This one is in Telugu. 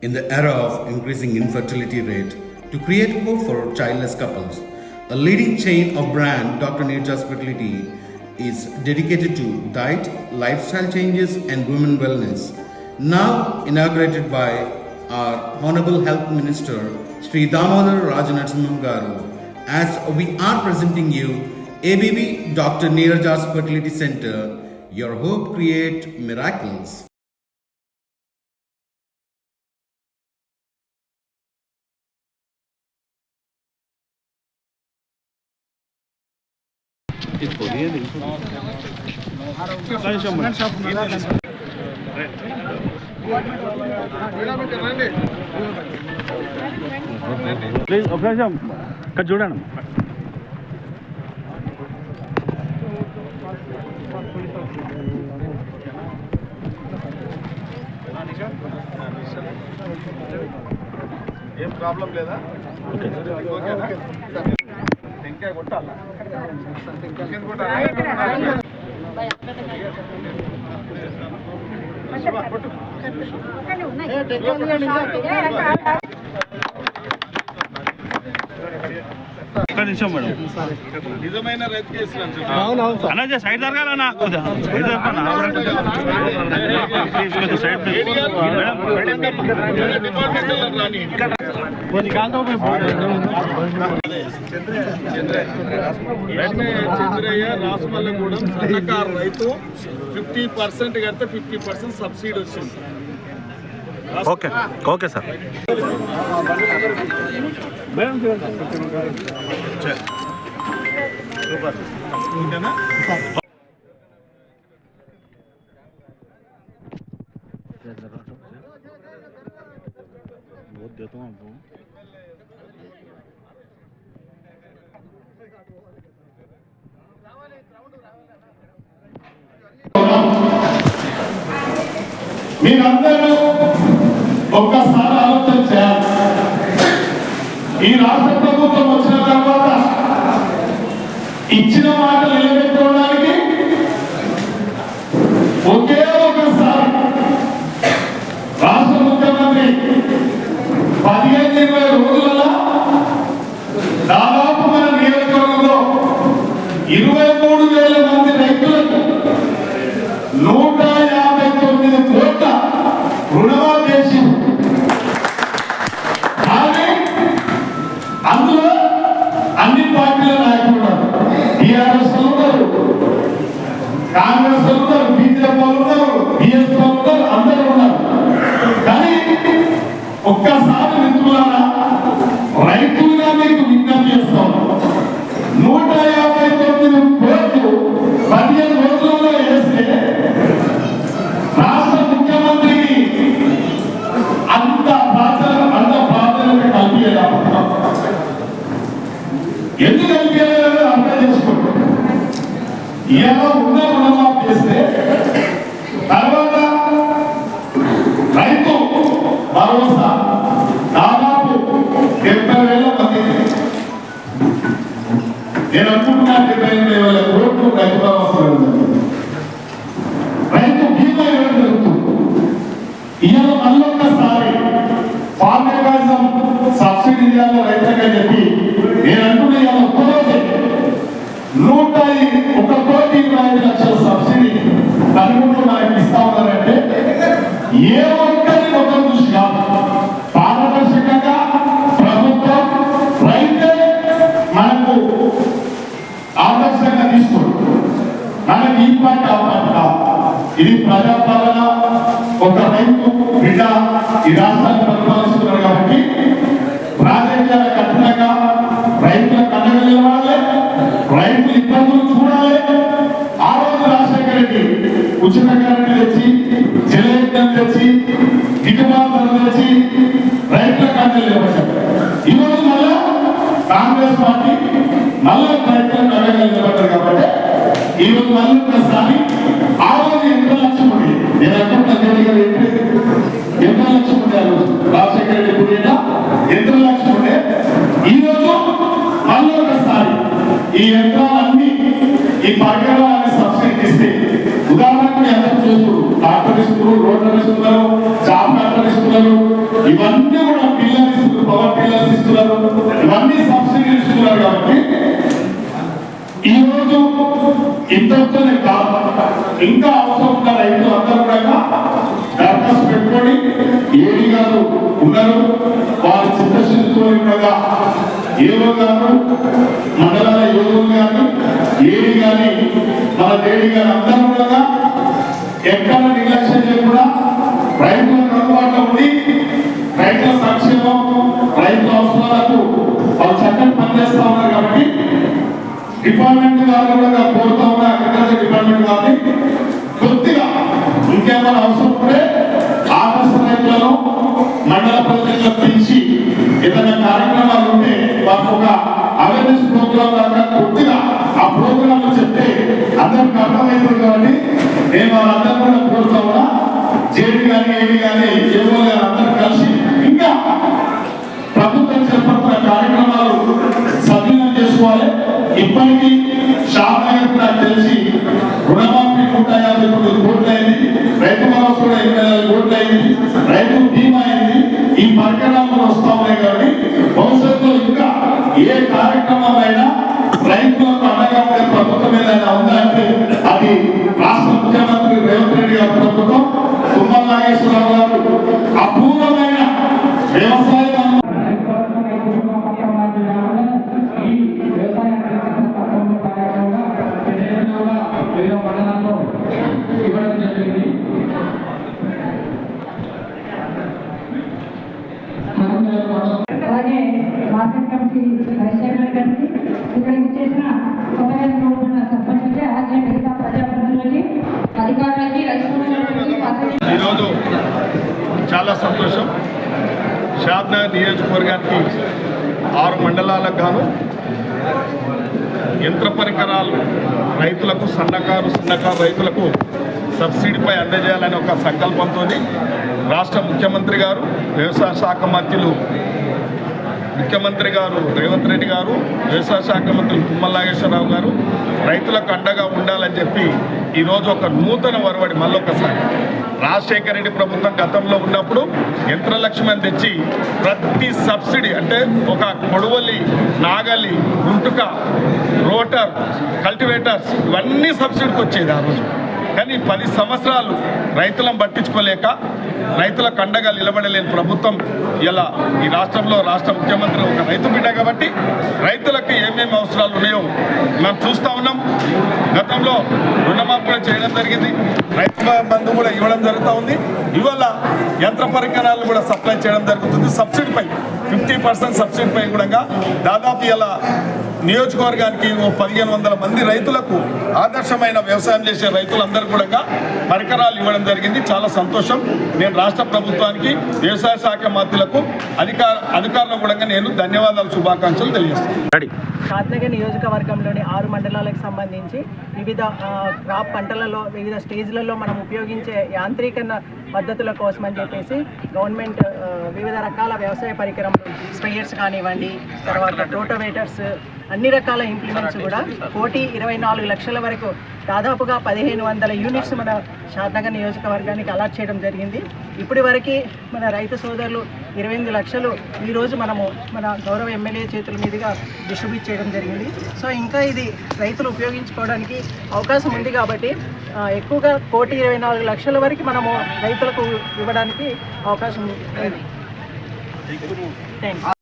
In the era of increasing infertility rate, to create hope for childless couples, a leading chain of brand, Dr. Neerja's Fertility, is dedicated to diet, lifestyle changes, and women wellness. Now inaugurated by our Honorable Health Minister, Sri Damodar Rajanarasimham Garu, as we are presenting you ABB Dr. Neerja's Fertility Center, your hope create miracles. Please ఒక నిమిషం ఇక్కడ చూడండి. ఏం ప్రాబ్లం లేదా? ఓకేనా? ఇంకా కొట్టాలా? ఒక్క నిమిషం మేడం. నిజమైన రైతు కేసులు అన్న సైడ్ జరగాలన్నా సైడ్ చంద్రయ్య రాసుమల్లగూడెం సన్నకారు రైతు 50% కడితే 50% సబ్సిడీ వచ్చింది. Okay okay sir. సూపర్. ఓకేనా? बहुत देता हूँ आपको. మీరందరూ ఒక్కసారి ఆలోచన చేయాలి. ఈ రాష్ట్ర ప్రభుత్వం వచ్చిన తర్వాత ఇచ్చిన మాట నిలబెట్టుకోవడానికి ఒకే ఒకసారి రాష్ట్ర ముఖ్యమంత్రి 15-20 రోజులలో దాదాపు మన నియోజకవర్గంలో 23,000 మంది రైతులకు 159 కోట్ల రుణమాఫీ చేసి, కానీ అందులో అన్ని పార్టీల నాయకులు ఉన్నారు. టీఆర్ఎస్ ఉన్నారు, కాంగ్రెస్ ఉన్నారు, బీజేపీ ఉన్నారు, బిఎస్పీ ఉన్నారు, అందరూ ఉన్నారు. కానీ ఒక్కసారి మిత్రులారా, రైతులుగా మీకు విజ్ఞప్తి చేస్తాం. 159 కోట్లు 15 రోజులలో వేస్తే రాష్ట్ర ముఖ్యమంత్రికి అంత ప్రాధాన్యత కల్పించాలి. ఎందుకు కల్పించాలో అర్థం చేసుకోండి. ఇలా ఉన్న రుణమాఫీ చేస్తే తర్వాత రైతు భరోసా దాదాపు 70,000 మంది, నేను అనుకుంటున్నా 78,000 కోట్లు రైతు భరోసా. రైతు బీమా ఇవ్వడం జరుగుతుంది. ఇవాళ మళ్ళొక్కసారి ఫార్మేకాజం సబ్సిడీ ఇవ్వాలి రైతులకి అని చెప్పి నేను అంటున్నా. ఇవాళ ఒక్కరోజే 1,01,25,00,000 సబ్సిడీ తల్లిదండ్రులు మనకి ఇస్తా ఉన్నారంటే ఏ ఒక్కరి ఒక దృష్టి కాదు, పారదర్శకంగా ప్రభుత్వం రైతే మనకు ఆదర్శంగా తీసుకోండి. మనకి ఈ పార్టీ ఆ పార్టీ కాదు. ఇది ప్రజాపాలన. ఒక రైతు బిడ్డ ఈ రాష్ట్రాన్ని పరిపాలిస్తున్నారు కాబట్టి రాజకీయాల కఠినంగా రైతులకు అండగా నిలబడాలి, రైతుల ఇబ్బందులు చూడాలి. ఆ రోజు రాజశేఖర రెడ్డి ఉచిత కరెంటు తెచ్చి, జలయజ్ఞం తెచ్చి, గిట్టుబాటు ధర తెచ్చి రైతులకు అండగా నిలబడ్డారు. ఈరోజు మళ్ళా కాంగ్రెస్ పార్టీ మళ్ళా రైతులకు అండగా నిలబడ్డారు కాబట్టి ఈరోజు మళ్ళీ ఒకసారి ఆ రోజు 8 లక్షలు ఉండి, నేను అనుకుంటున్నా 8 లక్షలు ఉండే ఆ రోజు రాజశేఖర రెడ్డి కూడా 8 లక్షలు ఉండే. ఈరోజు మళ్ళీ ఒకసారి ఈ యంత్రాలన్నీ ఈ పరికరాలన్నీ సబ్సిడీ ఇస్తే, ఉదాహరణకు అందరూ చూస్తున్నారు, ట్రాక్టర్ ఇస్తున్నారు, రోడ్లు ఇస్తున్నారు, జాబ్ ట్రాక్టర్ ఇస్తున్నారు, ఇవన్నీ కూడా పిల్లలు ఇస్తున్నారు, పవర్ పిల్లర్స్ ఇస్తున్నారు, ఇవన్నీ సబ్సిడీ ఇస్తున్నారు. కాబట్టి ఈ రోజు ఇంతతోనే కాదు, ఇంకా అవసరం ఉన్న రైతులు అందరూ కూడా దరఖాస్తు పెట్టుకొని ఏడి గారు ఉన్నారు, వారి చిత్తశుద్ధితో ఉండగా ఏవో గారు మండలాల యోగులు కానీ ఏడి కానీ మన దేడి గారు అందరూ కూడా ఎక్కడ నిర్లక్ష్యం చేయకుండా రైతులకు అందుబాటులో ఉండి రైతుల సంక్షేమం రైతుల అవసరాలకు వాళ్ళు చక్కని పనిచేస్తా ఉన్నారు. కాబట్టి డిపార్ట్మెంట్ గారు కూడా కోరుతా ఉన్న అగ్రికల్చర్ డిపార్ట్మెంట్ గారిని కొద్దిగా ఇంకేమైనా అవసరం ఉంటే ఆదర్శ రైతులను మండల ప్రజలకు పిలిచి ఏదైనా కార్యక్రమాలు ఉంటే మాకు ఒక అవేర్నెస్ ప్రోగ్రామ్ లాగా కొద్దిగా ఆ ప్రోగ్రామ్ చెప్తే అందరికి అర్థమవుతుంది. కాబట్టి నేను వాళ్ళందరూ కూడా కోరుతా ఉన్నా, జేడీ కానీ ఏడీ కానీ ఏవో కానీ అందరూ కలిసి ఇంకా ప్రభుత్వం చేపడుతున్న కార్యక్రమాలు సద్వినియోగం చేసుకోవాలి. ఇప్పటికీ షాప్ నగర్ నాకు తెలిసి రుణమాఫీ 153 కోట్లు అయింది, రైతు భరోసా కూడా 24 కోట్లు అయింది, రైతు బీమా అయింది. ఈ పరికరాలు వస్తా ఉన్నాయి. కాబట్టి భవిష్యత్తులో ఇంకా ఏ కార్యక్రమం అయినా రైతులకు అండగా ఉండే ప్రభుత్వం ఏదైనా ఉందంటే అది రాష్ట్ర ముఖ్యమంత్రి రేవంత్ రెడ్డి గారి ప్రభుత్వం, తుమ్మల నాగేశ్వరరావు గారు అపూర్వమైన వ్యవసాయ అలాగే మార్కెట్ కమిటీ వైస్ చైర్మన్ గారికి, ఇక్కడ ఇచ్చేసిన కొత్తగా ఎన్నుకోబడిన సర్పంచ్కి, అలాగే మిగతా ప్రజాప్రతినిధులకి, అధికారులకి, రైతు ఈరోజు చాలా సంతోషం. షాద్నగర్ నియోజకవర్గానికి 6 మండలాలకు గాను యంత్ర పరికరాలు రైతులకు సన్నకారు రైతులకు సబ్సిడీపై అందజేయాలని ఒక సంకల్పంతో రాష్ట్ర ముఖ్యమంత్రి గారు, వ్యవసాయ శాఖ మంత్రులు ముఖ్యమంత్రి గారు రేవంత్ రెడ్డి గారు, వ్యవసాయ శాఖ మంత్రులు తుమ్మల నాగేశ్వరరావు గారు రైతులకు అండగా ఉండాలని చెప్పి ఈరోజు ఒక నూతన వరవడి మళ్ళొకసారి రాజశేఖర రెడ్డి ప్రభుత్వం గతంలో ఉన్నప్పుడు యంత్రలక్ష్మి అని తెచ్చి ప్రతి సబ్సిడీ అంటే ఒక కొడవలి, నాగలి, గుంటుక, రోటర్, కల్టివేటర్స్ ఇవన్నీ సబ్సిడీకి వచ్చేది ఆ రోజు. కానీ 10 సంవత్సరాలు రైతులను పట్టించుకోలేక రైతులకు అండగా నిలబడలేని ప్రభుత్వం ఇలా ఈ రాష్ట్రంలో రాష్ట్ర ముఖ్యమంత్రి ఒక రైతు బిడ్డ కాబట్టి రైతులకు ఏమేమి అవసరాలు ఉన్నాయో మనం చూస్తూ ఉన్నాం. గతంలో రుణమాఫీ కూడా చేయడం జరిగింది, రైతు బంధు కూడా ఇవ్వడం జరుగుతూ ఉంది. ఇవాళ యంత్ర పరికరాలు కూడా సప్లై చేయడం జరుగుతుంది. సబ్సిడీపై 50% సబ్సిడీపై కూడా దాదాపు ఇలా నియోజకవర్గానికి 1500 మంది రైతులకు ఆదర్శమైన వ్యవసాయం చేసే రైతులందరూ కూడా పరికరాలు ఇవ్వడం జరిగింది. చాలా సంతోషం. నేను రాష్ట్ర ప్రభుత్వానికి, వ్యవసాయ శాఖ మంత్రులకు, అధికారులకు కూడా నేను ధన్యవాదాలు, శుభాకాంక్షలు తెలియజేస్తాను. షాద్నగర్ నియోజకవర్గంలోని 6 మండలాలకు సంబంధించి వివిధ క్రాప్ పంటలలో వివిధ స్టేజ్లలో మనం ఉపయోగించే యాంత్రీకరణ పద్ధతుల కోసం అని చెప్పేసి గవర్నమెంట్ వివిధ రకాల వ్యవసాయ పరికరములు, స్ప్రేయర్స్ కానివ్వండి, తర్వాత రోటోవేటర్స్, అన్ని రకాల ఇంప్లిమెంట్స్ కూడా 1,24 లక్షల వరకు దాదాపుగా 1,500 యూనిట్స్ మన షాద్నగర్ నియోజకవర్గానికి అలాట్ చేయడం జరిగింది. ఇప్పటి వరకు మన రైతు సోదరులు 28 లక్షలు ఈరోజు మనము మన గౌరవ ఎమ్మెల్యే చేతుల మీదుగా డిస్ట్రిబ్యూట్ చేయడం జరిగింది. సో ఇంకా ఇది రైతులు ఉపయోగించుకోవడానికి అవకాశం ఉంది. కాబట్టి ఎక్కువగా 1,24 లక్షల వరకు మనము రైతులకు ఇవ్వడానికి అవకాశం ఉంది. థ్యాంక్స్.